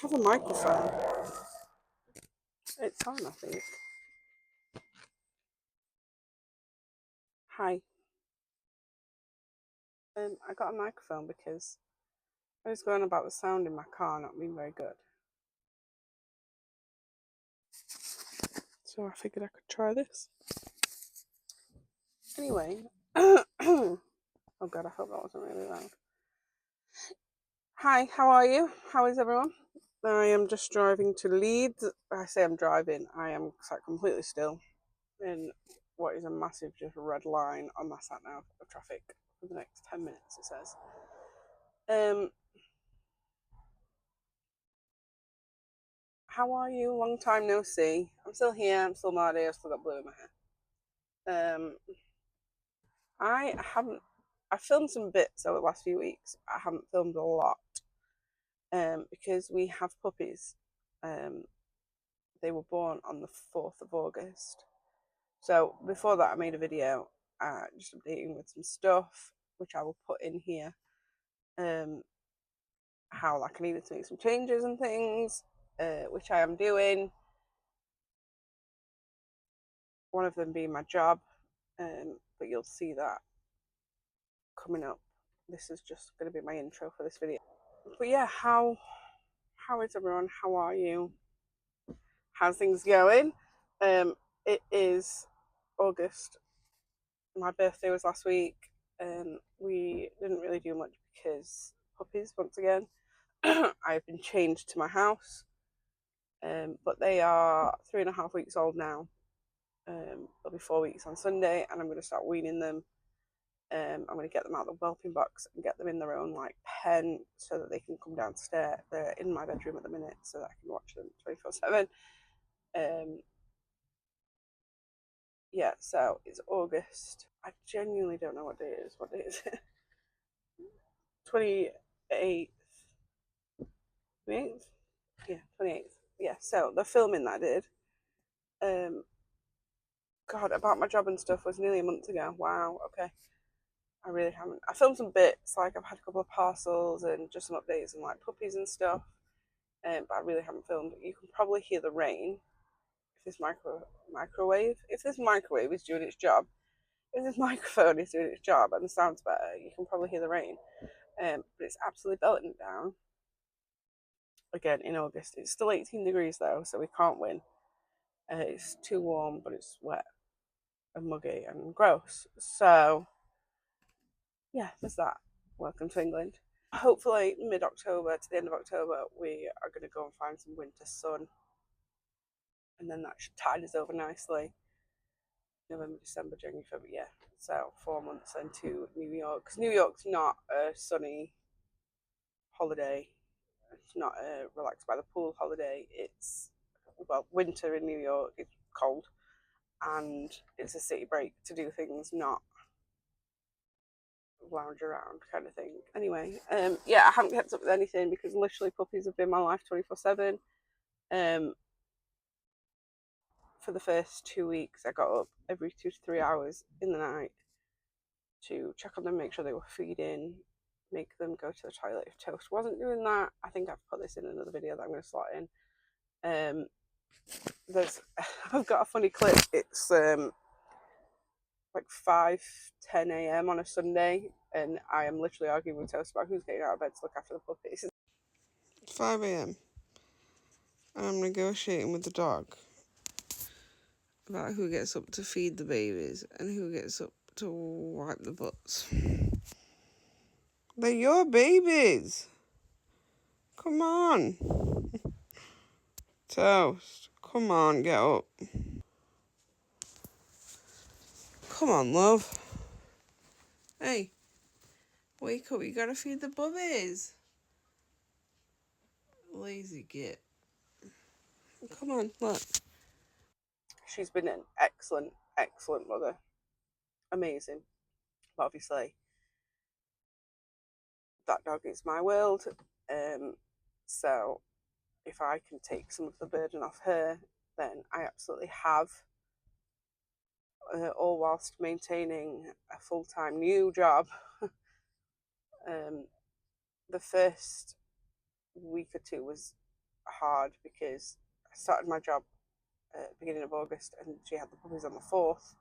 have a microphone. It's on, I think. Hi. I got a microphone because I was going about the sound in my car not being very good. So I figured I could try this. Anyway. Oh god, I hope that wasn't really loud. Hi, how are you? How is everyone? I am just driving to Leeds. I say I'm driving. I am sat completely still in what is a massive just red line on my sat nav of traffic for the next 10 minutes, it says. How are you? Long time no see. I'm still here. I'm still Mardy. I've still got blue in my hair. I filmed some bits over the last few weeks. I haven't filmed a lot because we have puppies. They were born on the 4th of August. So before that, I made a video just updating with some stuff, which I will put in here. How I needed to make some changes and things, which I am doing. One of them being my job, but you'll see that coming up. This is just going to be my intro for this video. But yeah, how is everyone? How are you? How's things going? It is August. My birthday was last week. We didn't really do much because puppies, once again. I've been chained to my house, but they are 3.5 weeks old now. They'll be 4 weeks on Sunday, and I'm going to start weaning them. I'm going to get them out of the whelping box and get them in their own pen so that they can come downstairs. They're in my bedroom at the minute, so that I can watch them 24/7. Yeah, so it's August. I genuinely don't know what day it is. What day is it? 28th. 28th? Yeah, 28th. Yeah, so the filming that I did, God, about my job and stuff was nearly a month ago. Wow, okay. I really haven't. I filmed some bits, I've had a couple of parcels and just some updates and puppies and stuff, but I really haven't filmed. You can probably hear the rain if this microwave is doing its job. If this microphone is doing its job and the sound's better, you can probably hear the rain. But it's absolutely belting it down. Again, in August. It's still 18 degrees though, so we can't win. It's too warm, but it's wet and muggy and gross. So yeah, there's that. Welcome to England. Hopefully mid-October to the end of October we are going to go and find some winter sun, and then that should tide us over nicely. November, December, January, February, yeah, so 4 months then to New York, because New York's not a sunny holiday. It's not a relax by the pool holiday. It's, well, winter in New York. It's cold, and it's a city break to do things, not lounge around kind of thing. Anyway, yeah, I haven't kept up with anything because literally puppies have been my life 24/7. For the first 2 weeks, I got up every 2 to 3 hours in the night to check on them, make sure they were feeding, make them go to the toilet if Toast wasn't doing that. I think I've put this in another video that I'm going to slot in. I've got a funny clip. It's 5:10 a.m. on a Sunday, and I am literally arguing with Toast about who's getting out of bed to look after the puppies. 5 a.m. and I'm negotiating with the dog about who gets up to feed the babies and who gets up to wipe the butts. They're your babies. Come on. Toast. Come on, get up. Come on, love. Hey, wake up. You gotta feed the bubbies. Lazy git. Come on, look. She's been an excellent, excellent mother. Amazing. But obviously, that dog is my world. So if I can take some of the burden off her, then I absolutely have. All whilst maintaining a full-time new job. The first week or two was hard because I started my job beginning of August, and she had the puppies on the 4th,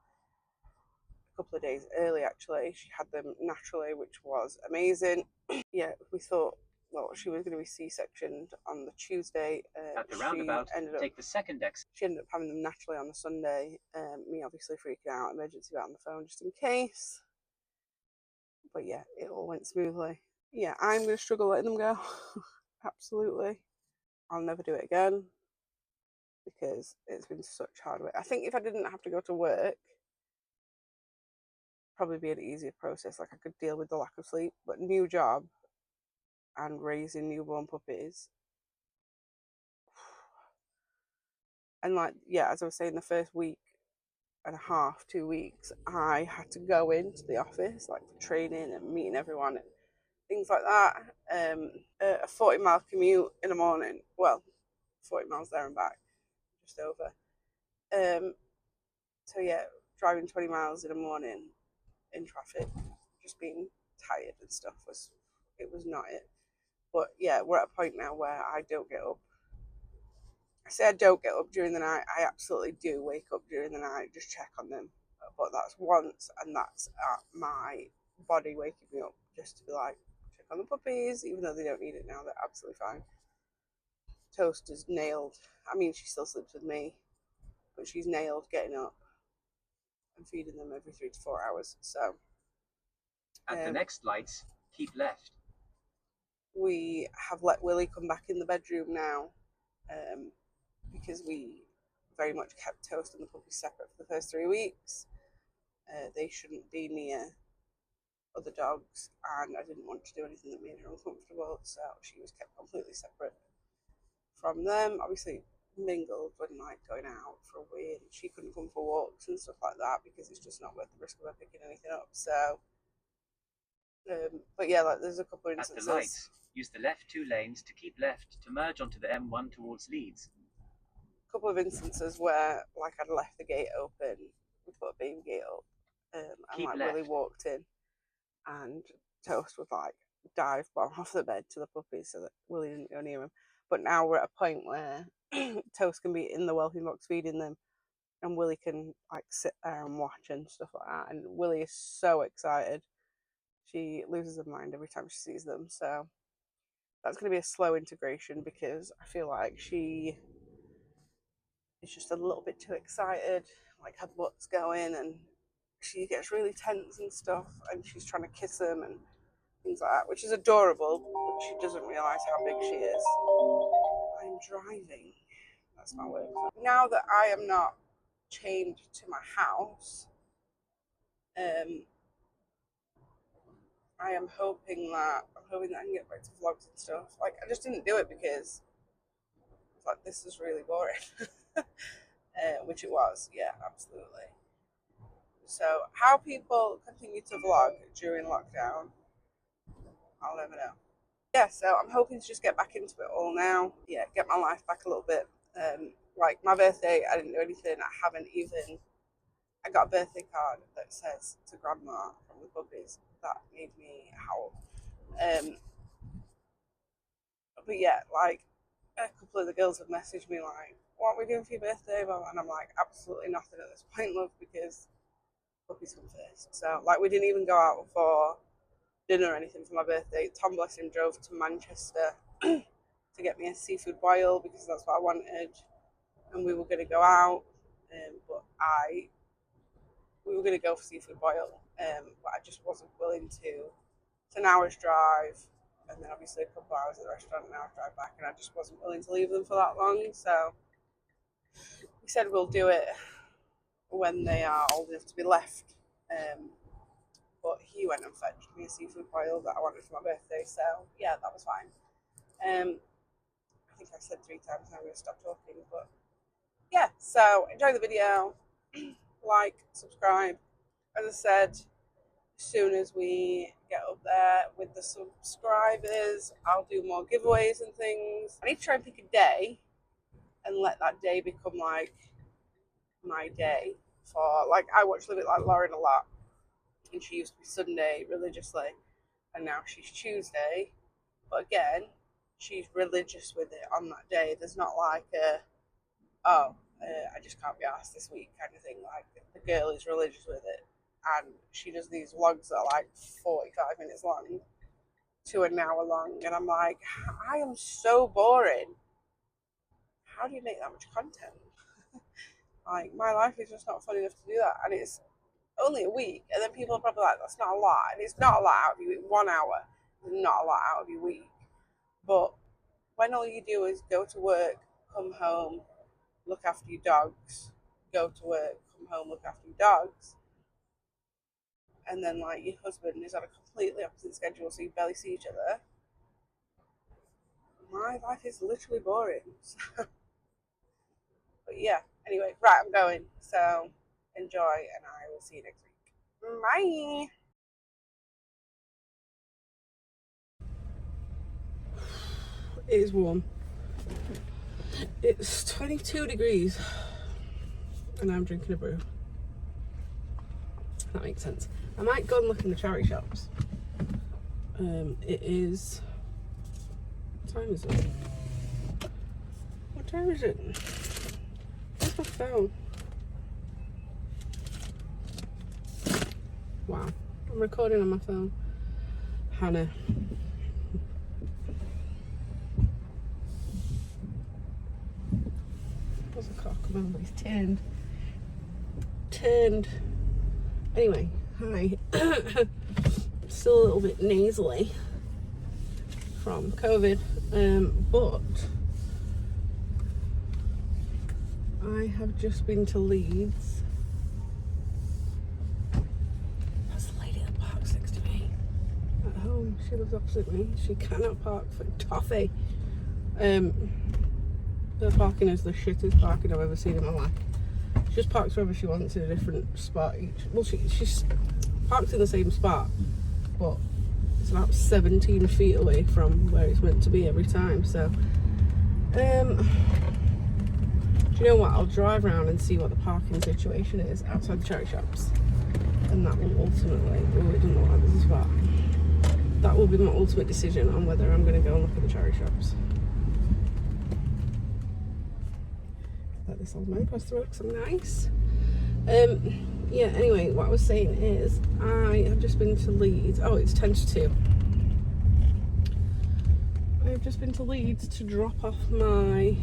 a couple of days early actually. She had them naturally, which was amazing. Yeah, we thought, well, she was going to be C-sectioned on the Tuesday. At the roundabout, take the second exit. She ended up having them naturally on the Sunday. Me obviously freaking out, emergency vet on the phone just in case. But yeah, it all went smoothly. Yeah, I'm going to struggle letting them go. Absolutely. I'll never do it again because it's been such hard work. I think if I didn't have to go to work, probably be an easier process. Like I could deal with the lack of sleep, but new job and raising newborn puppies. And like, yeah, as I was saying, the first week and a half, 2 weeks, I had to go into the office like for training and meeting everyone and things like that. A 40-mile commute in the morning. Well, 40 miles there and back, just over. So yeah, driving 20 miles in the morning in traffic, just being tired and stuff was not it. But yeah, we're at a point now where I don't get up. I say I don't get up during the night. I absolutely do wake up during the night, just check on them. But that's once, and that's my body waking me up just to be like, check on the puppies, even though they don't need it now. They're absolutely fine. Toast is nailed. I mean, she still sleeps with me, but she's nailed getting up and feeding them every 3 to 4 hours. So at the next lights, keep left. We have let Willie come back in the bedroom now, because we very much kept Toast and the puppies separate for the first 3 weeks. They shouldn't be near other dogs, and I didn't want to do anything that made her uncomfortable, so she was kept completely separate from them. Obviously mingled when like going out for a wee, and she couldn't come for walks and stuff like that because it's just not worth the risk of her picking anything up. So but yeah, like there's a couple of instances. At the lights, use the left 2 lanes to keep left to merge onto the M1 towards Leeds. A couple of instances where like I'd left the gate open, we put a baby gate up, and like Willie walked in, and Toast would like dive bomb off the bed to the puppies so that Willie didn't go near him. But now we're at a point where Toast can be in the whelping box feeding them, and Willie can like sit there and watch and stuff like that. And Willie is so excited. She loses her mind every time she sees them. So that's going to be a slow integration because I feel like she is just a little bit too excited. Like her butt's going and she gets really tense and stuff, and she's trying to kiss him and things like that, which is adorable, but she doesn't realise how big she is. I'm driving. That's my word. Now that I am not chained to my house, I am hoping that I can get back to vlogs and stuff. Like I just didn't do it because like this is really boring, which it was. Yeah, absolutely. So how people continue to vlog during lockdown, I'll never know. Yeah, so I'm hoping to just get back into it all now. Yeah, get my life back a little bit. Like my birthday, I didn't do anything. I got a birthday card that says to Grandma from the puppies. That made me howl. But yeah, like a couple of the girls have messaged me like, what are we doing for your birthday? And I'm like, absolutely nothing at this point, love, because puppies come first. So like we didn't even go out for dinner or anything for my birthday. Tom, bless him, drove to Manchester to get me a seafood boil because that's what I wanted, and we were going to go out, but we were going to go for seafood boil, but I just wasn't willing to. It's an hour's drive, and then obviously a couple of hours at the restaurant, an hour's drive back, and I just wasn't willing to leave them for that long. So we said we'll do it when they are old enough to be left. But he went and fetched me a seafood boil that I wanted for my birthday, so yeah, that was fine. I think I've said 3 times now I'm going to stop talking, but yeah, so enjoy the video, like, subscribe. As I said, as soon as we get up there with the subscribers, I'll do more giveaways and things. I need to try and pick a day and let that day become like my day for, like, I watch Live It Like Lauren a lot, and she used to be Sunday religiously, and now she's Tuesday, but again, she's religious with it on that day. There's not like I just can't be asked this week kind of thing. Like the girl is religious with it, and she does these vlogs that are like 45 minutes long to an hour long, and I'm like, I am so boring. How do you make that much content? Like my life is just not fun enough to do that, and it's only a week, and then people are probably like, that's not a lot, and it's not a lot out of you. 1 hour is not a lot out of your week, but when all you do is go to work, come home, look after your dogs, go to work, come home, look after your dogs, and then like your husband is on a completely opposite schedule, so you barely see each other. My life is literally boring. But yeah, anyway, right, I'm going. So enjoy, and I will see you next week. Bye. It is warm. It's 22 degrees, and I'm drinking a brew. That makes sense. I might go and look in the charity shops. It is. What time is it? What time is it? Where's my phone? Wow, I'm recording on my phone. Hannah. Where's the car? Come on, he's turned. Anyway, hi. Still a little bit nasally from COVID, but I have just been to Leeds. That's the lady that parks next to me at home. She lives opposite me. She cannot park for toffee. The parking is the shittest parking I've ever seen in my life. She just parks wherever she wants in a different spot each. Well, she's parks in the same spot, but it's about 17 feet away from where it's meant to be every time. So, do you know what? I'll drive around and see what the parking situation is outside the charity shops, and that will ultimately. Oh, it doesn't look like there's a spot. That will be my ultimate decision on whether I'm going to go and look at the charity shops. Let this old man cross the road because I'm nice. Yeah, anyway, what I was saying is I have just been to Leeds. Oh, it's 10 to 2. I've just been to Leeds to drop off my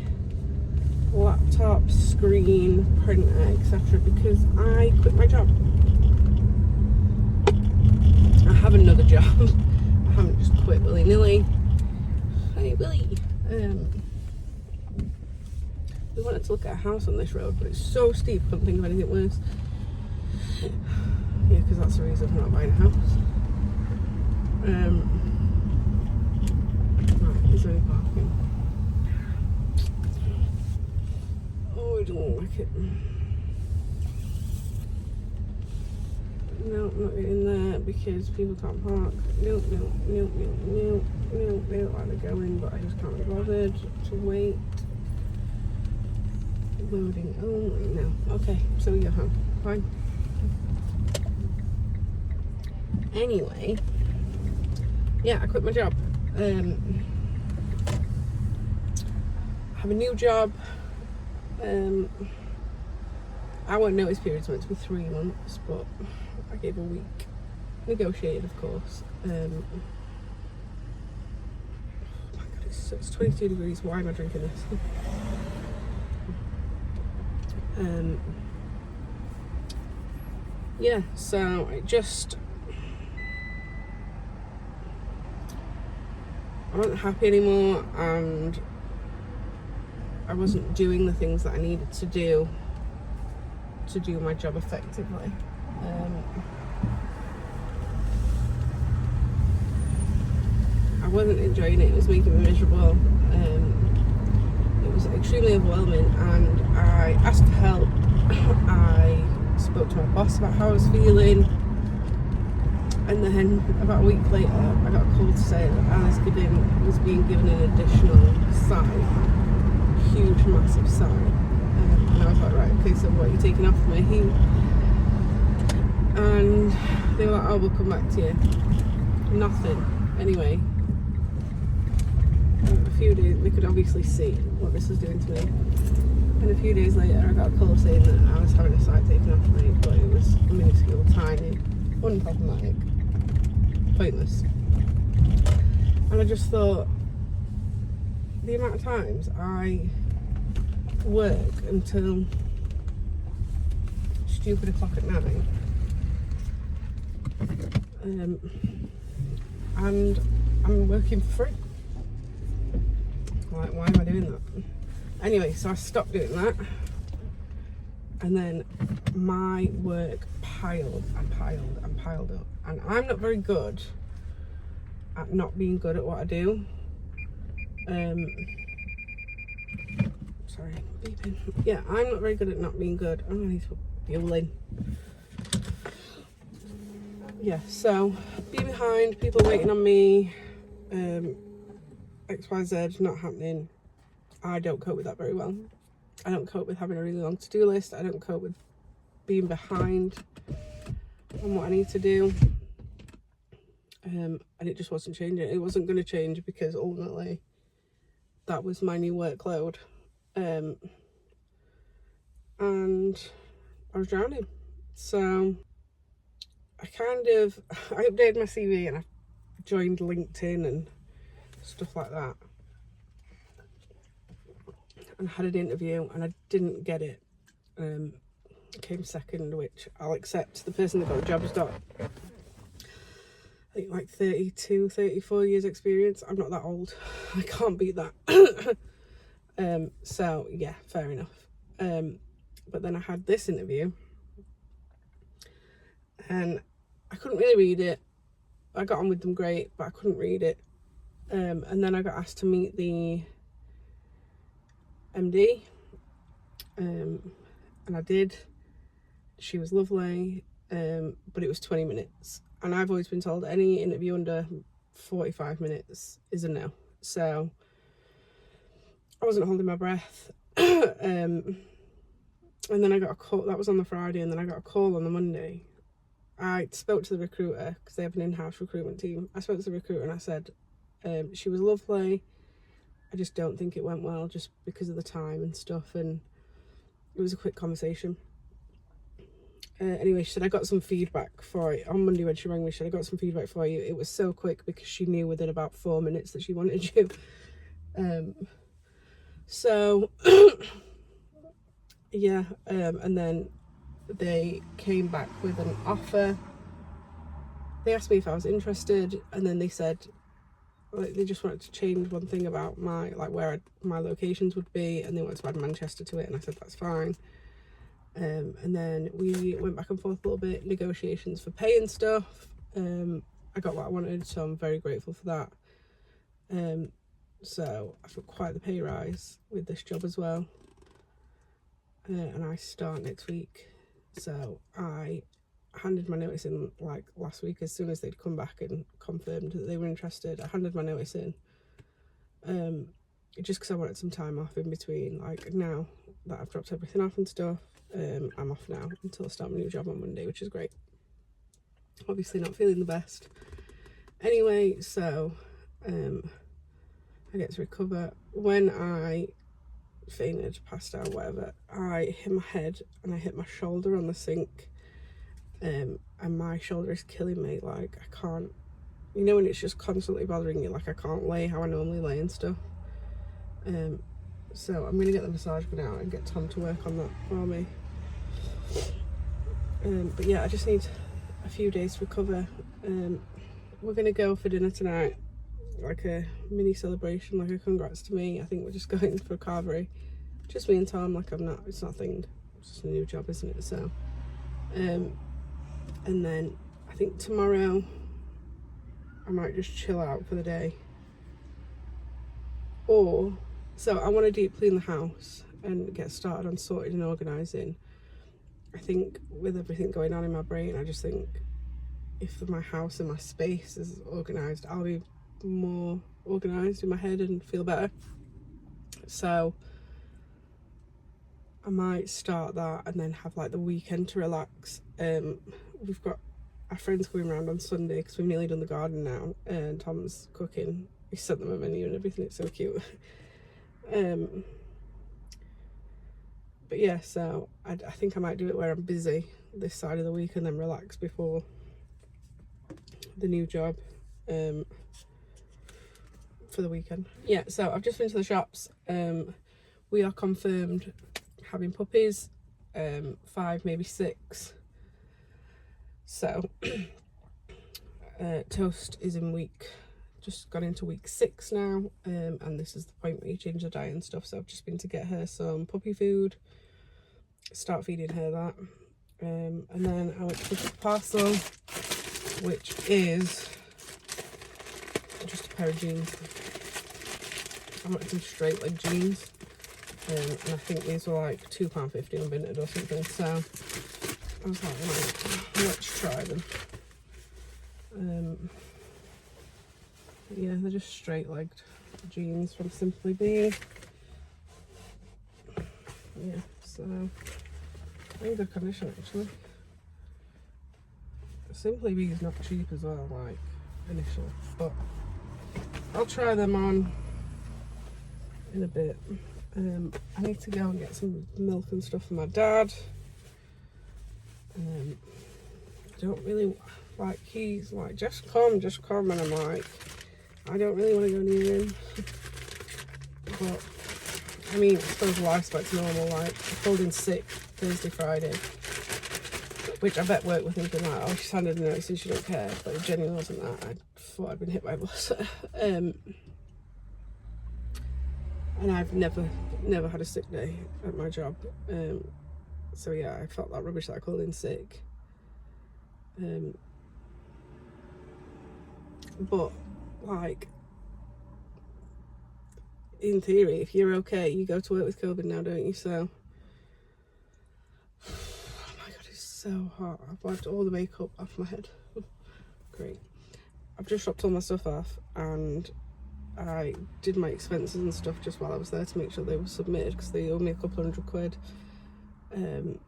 laptop, screen, printer, etc. because I quit my job. I have another job. I haven't just quit willy-nilly. Hey, Willie. We wanted to look at a house on this road, but it's so steep, couldn't think of anything worse. Yeah, because that's the reason I'm not buying a house. Right, is there any parking? Oh, I don't like it. No, I'm not getting there because people can't park. Nope. They don't like to go in, but I just can't be bothered to wait. Loading only now. Okay, so you're home. Fine. Anyway, yeah, I quit my job. I have a new job. Our notice period's meant to be 3 months, but I gave a week. Negotiated, of course. Oh my god, it's 22 degrees. Why am I drinking this? Yeah, so I wasn't happy anymore, and I wasn't doing the things that I needed to do my job effectively. I wasn't enjoying it. It was making me miserable. It was extremely overwhelming, and I asked for help. I spoke to my boss about how I was feeling, and then about a week later I got a call to say that I was being given an additional site, huge massive site, and I was like, right, okay, so what are you taking off me? And they were like, oh, we'll come back to you. Nothing. Anyway, a few days, they could obviously see what this was doing to me. And a few days later, I got a call saying that I was having a sight taken off me, but it was minuscule, tiny, unproblematic, pointless. And I just thought, the amount of times I work until stupid o'clock at night, and I'm working for free. Like, why am I doing that? Anyway, so I stopped doing that, and then my work piled and piled and piled up. And I'm not very good at not being good at what I do. Sorry, beeping. Yeah, I'm not very good at not being good. Oh, I need to put fuel in. Yeah, so be behind, people waiting on me, XYZ not happening. I don't cope with that very well. I don't cope with having a really long to-do list. I don't cope with being behind on what I need to do. And it just wasn't changing. It wasn't going to change because ultimately that was my new workload. And I was drowning. So I updated my CV and I joined LinkedIn and stuff like that. And had an interview and I didn't get it. Came second, which I'll accept. The person that got the job has got, I think, like 32, 34 years experience. I'm not that old. I can't beat that. So yeah, fair enough. But then I had this interview and I couldn't really read it. I got on with them great, but I couldn't read it. And then I got asked to meet the MD, and I did. She was lovely, but it was 20 minutes. And I've always been told any interview under 45 minutes is a no. So I wasn't holding my breath. And then I got a call, that was on the Friday, and then I got a call on the Monday. I spoke to the recruiter, because they have an in-house recruitment team. I spoke to the recruiter and I said, she was lovely, I just don't think it went well, just because of the time and stuff, and it was a quick conversation. Anyway, she said, I got some feedback for it. On Monday when she rang me, she said, I got some feedback for you. It was so quick because she knew within about 4 minutes that she wanted you. So, yeah, and then they came back with an offer. They asked me if I was interested, and then they said, like, they just wanted to change one thing about my, like, where my locations would be, and they wanted to add Manchester to it, and I said that's fine. And then we went back and forth a little bit, negotiations for pay and stuff. I got what I wanted, so I'm very grateful for that. So I've got quite the pay rise with this job as well. And I start next week. So I handed my notice in like last week. As soon as they'd come back and confirmed that they were interested, I handed my notice in. Just because I wanted some time off in between. Like, now that I've dropped everything off and stuff, I'm off now until I start my new job on Monday, which is great. Obviously not feeling the best. Anyway, so I get to recover. When I fainted, passed out, whatever, I hit my head and I hit my shoulder on the sink, and my shoulder is killing me. Like, I can't, you know, when it's just constantly bothering you, like I can't lay how I normally lay and stuff. So I'm gonna get the massage gun out and get Tom to work on that for me. But yeah, I just need a few days to recover. We're gonna go for dinner tonight, like a mini celebration, like a congrats to me. I think we're just going for a carvery, just me and Tom. Like, it's nothing, it's just a new job, isn't it? So and then I think tomorrow I might just chill out for the day, or so I want to deep clean the house and get started on sorting and organising. I think with everything going on in my brain, I just think if my house and my space is organised, I'll be more organised in my head and feel better. So I might start that and then have like the weekend to relax. We've got our friends coming around on Sunday because we've nearly done the garden now, and Tom's cooking he sent them a menu and everything. It's so cute. But yeah, so I think I might do it where I'm busy this side of the week and then relax before the new job for the weekend. Yeah, so I've just been to the shops. We are confirmed having puppies, 5, maybe 6. So Toast is in just gone into week 6 now, and this is the point where you change the diet and stuff. So I've just been to get her some puppy food, start feeding her that, and then I went to pick up a parcel, which is just a pair of jeans. I wanted some straight leg jeans, and I think these were like £2.50 on Vinted or something, so I was like, right, let's try them. Yeah, they're just straight legged jeans from Simply Be. Yeah, so in good condition actually. Simply Be is not cheap as well, like initially, but I'll try them on in a bit. I need to go and get some milk and stuff for my dad. I don't really like, he's like, just come, and I'm like, I don't really want to go near him. But I mean, I suppose life's back to normal. Like, I called in sick Thursday, Friday, which I bet work were thinking like, oh, she's handed a notice and she don't care, but it genuinely wasn't that. I thought I'd been hit by a bus. And I've never had a sick day at my job. So yeah, I felt that rubbish that I called in sick. But like, in theory, if you're okay, you go to work with COVID now, don't you? So, oh my god, it's so hot. I've wiped all the makeup off my head. Great. I've just dropped all my stuff off, and I did my expenses and stuff just while I was there to make sure they were submitted, because they owe me a couple £100 in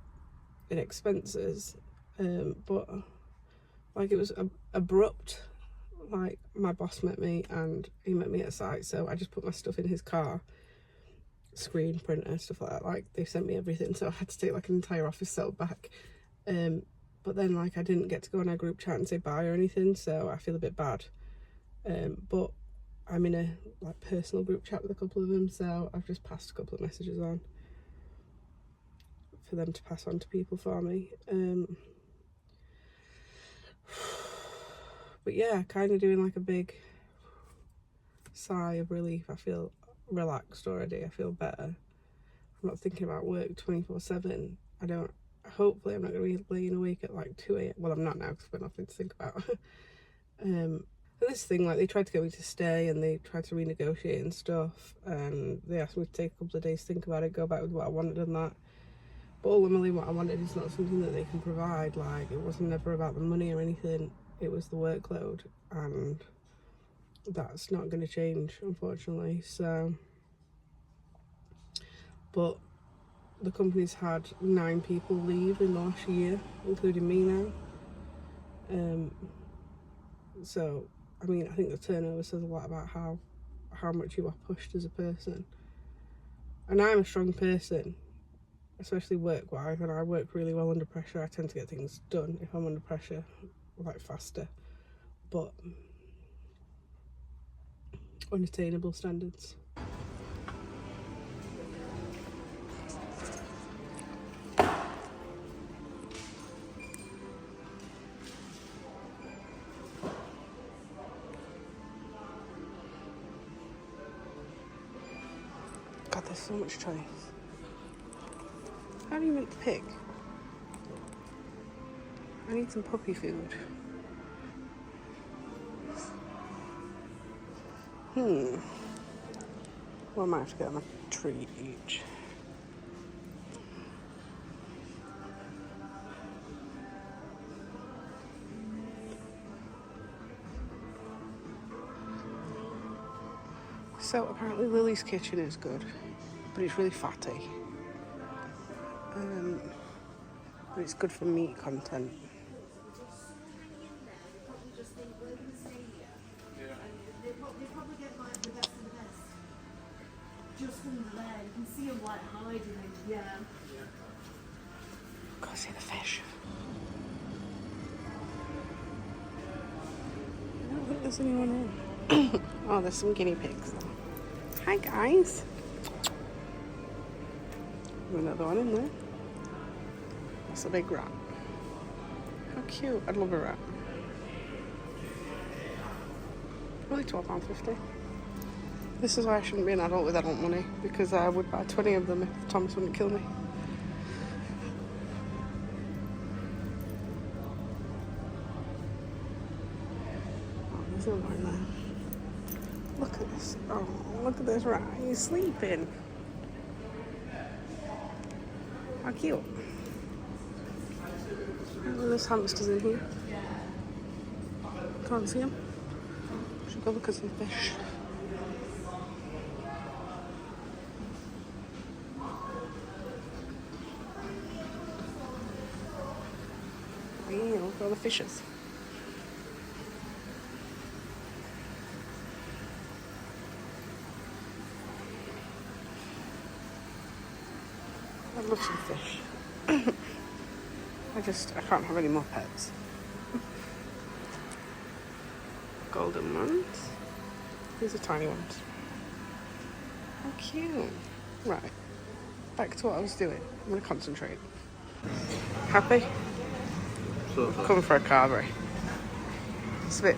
expenses. But like, it was abrupt. Like, my boss met me and he met me at site, so I just put my stuff in his car, screen printer, stuff like that. Like, they sent me everything, so I had to take like an entire office setup back. But then like, I didn't get to go on our group chat and say bye or anything, so I feel a bit bad. But I'm in a like personal group chat with a couple of them, so I've just passed a couple of messages on for them to pass on to people for me. But yeah, kind of doing like a big sigh of relief. I feel relaxed already. I feel better. I'm not thinking about work 24/7. Hopefully I'm not going to be laying awake at like 2 a.m. Well, I'm not now because I've got nothing to think about. And this thing, like, they tried to get me to stay and they tried to renegotiate and stuff, and they asked me to take a couple of days to think about it, go back with what I wanted and that. But ultimately what I wanted is not something that they can provide. Like, it wasn't never about the money or anything. It was the workload, and that's not going to change, unfortunately. So, but the company's had 9 people leave in the last year, including me now. So, I mean, I think the turnover says a lot about how much you are pushed as a person. And I'm a strong person, especially work-wise, and I work really well under pressure. I tend to get things done if I'm under pressure, like faster, but unattainable standards. God, there's so much choice. How do you meant to pick? I need some puppy food. Well, I might have to get them a treat each. So apparently Lily's Kitchen is good, but it's really fatty. But it's good for meat content. just under there. You can see them like hiding. Yeah. Go see the fish. I don't think there's anyone in. Oh, there's some guinea pigs though. Hi guys. Another one in there. That's a big rat. How cute. I'd love a rat. Only £12.50. This is why I shouldn't be an adult with adult money, because I would buy 20 of them if Thomas wouldn't kill me. Oh, there's no one there. Look at this. Oh, look at this rat. He's sleeping. How cute. Oh, there's hamsters in here. Can't see them. Should go look at some fish. Yeah, look at all the fishes. I love some fish. I can't have any more pets. Golden ones. These are tiny ones. How cute. Right. Back to what I was doing. I'm going to concentrate. Happy? Coming for a carvery. It's a bit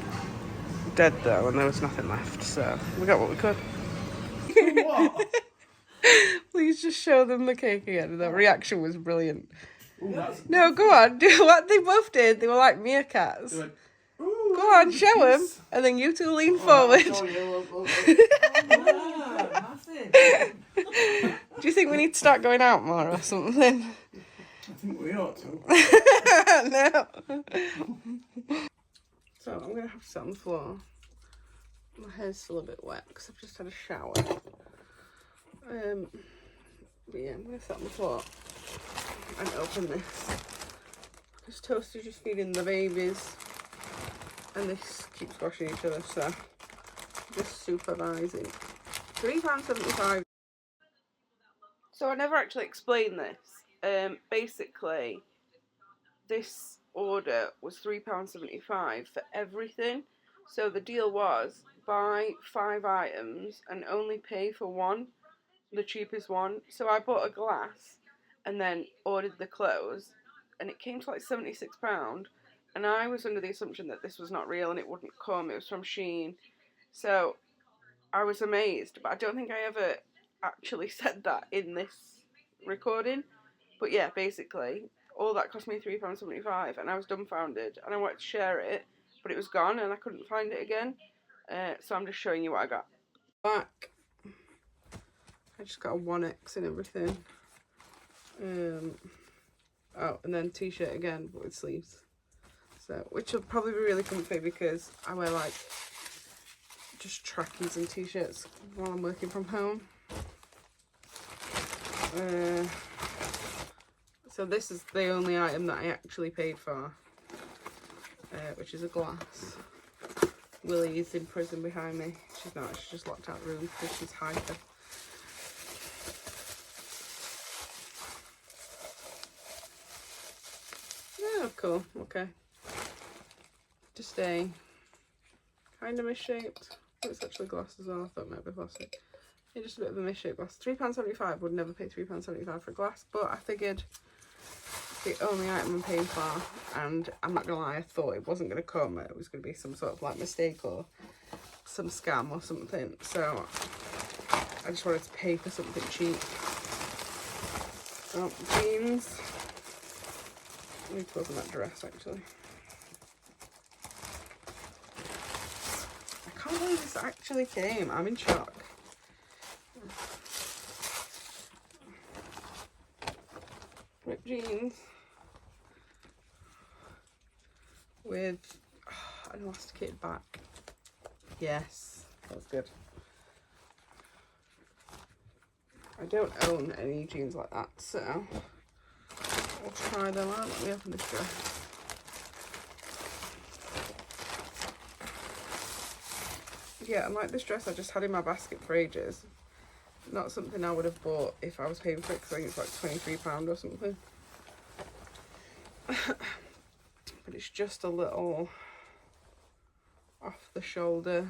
dead though, and there was nothing left, so we got what we could. What? Please just show them the cake again. The reaction was brilliant. Ooh, No, go on. Do what they both did. They were like meerkats. went, Go on, show them, and then you two lean forward. Do you think we need to start going out more or something? I think we ought to. No. So I'm gonna have to sit on the floor. My hair's still a bit wet because I've just had a shower. But yeah, I'm gonna sit on the floor and open this because Toaster's just feeding the babies, and this keeps washing each other. So just supervising. £3.75. So I never actually explained this. Basically, this order was £3.75 for everything. So the deal was buy 5 items and only pay for one, the cheapest one. So I bought a glass and then ordered the clothes, and it came to like £76. And I was under the assumption that this was not real and it wouldn't come. It was from Shein. So I was amazed, but I don't think I ever actually said that in this recording. But yeah, basically, all that cost me £3.75, and I was dumbfounded, and I wanted to share it, but it was gone, and I couldn't find it again. So I'm just showing you what I got. Back, I just got a 1X and everything. Oh, and then t-shirt again, but with sleeves. So, which will probably be really comfy because I wear like just trackies and t-shirts while I'm working from home. So this is the only item that I actually paid for, which is a glass. Willie's in prison behind me. She's not, she's just locked out of the room because she's hyper. Oh, cool, okay. Just a kind of misshaped. It's actually glass as well. I thought it might be plastic. Yeah, just a bit of a misshaped glass. £3.75. Would never pay £3.75 for a glass, but I figured the only item I'm paying for, and I'm not gonna lie, I thought it wasn't gonna come. It was gonna be some sort of like mistake or some scam or something. So I just wanted to pay for something cheap. Oh, jeans. I need to open that dress actually. I can't believe this actually came. I'm in shock. Ripped jeans with an elasticated back. Yes, that's good. I don't own any jeans like that, so I'll try them out. Let me open this dress. Yeah, and like this dress I just had in my basket for ages, Not something I would have bought if I was paying for it, because I think it's like £23 or something. But it's just a little off the shoulder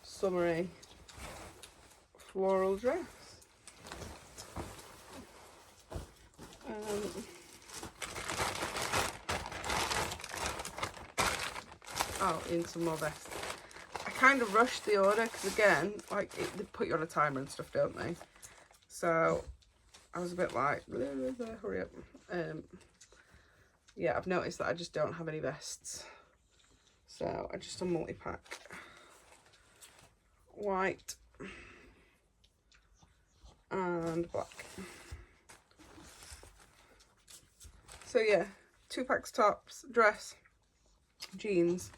summery floral dress. Oh, into more vests. I kind of rushed the order because, again, like they put you on a timer and stuff, don't they? So I was a bit like, hurry up. Yeah, I've noticed that I just don't have any vests, so I just a multi-pack. White and black. So yeah, 2 packs tops, dress, jeans,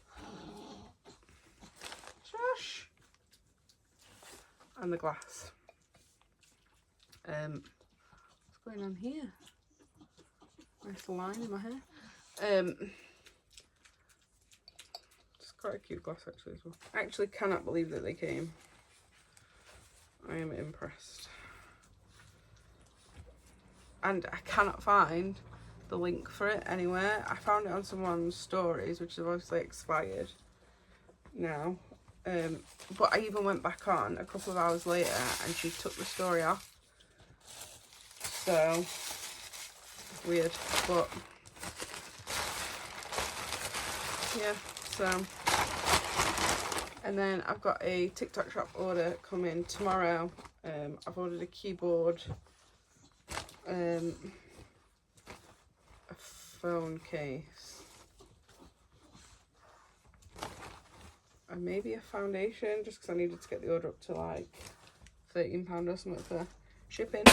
trash, and the glass. What's going on here? Nice line in my hair. It's quite a cute glass actually as well. I actually cannot believe that they came. I am impressed. And I cannot find the link for it anywhere. I found it on someone's stories, which is obviously expired now. But I even went back on a couple of hours later and she took the story off. So weird, but yeah. So, and then I've got a TikTok shop order coming tomorrow. I've ordered a keyboard, a phone case, and maybe a foundation, just because I needed to get the order up to like £13 or something for shipping.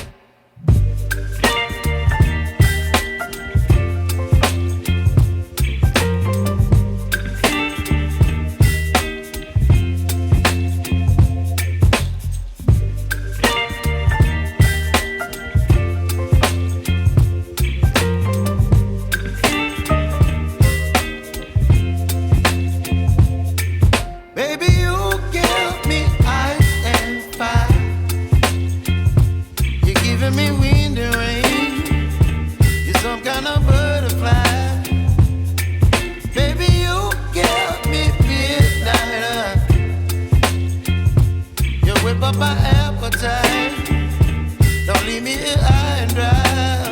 Whip up my appetite. Don't leave me here high and dry.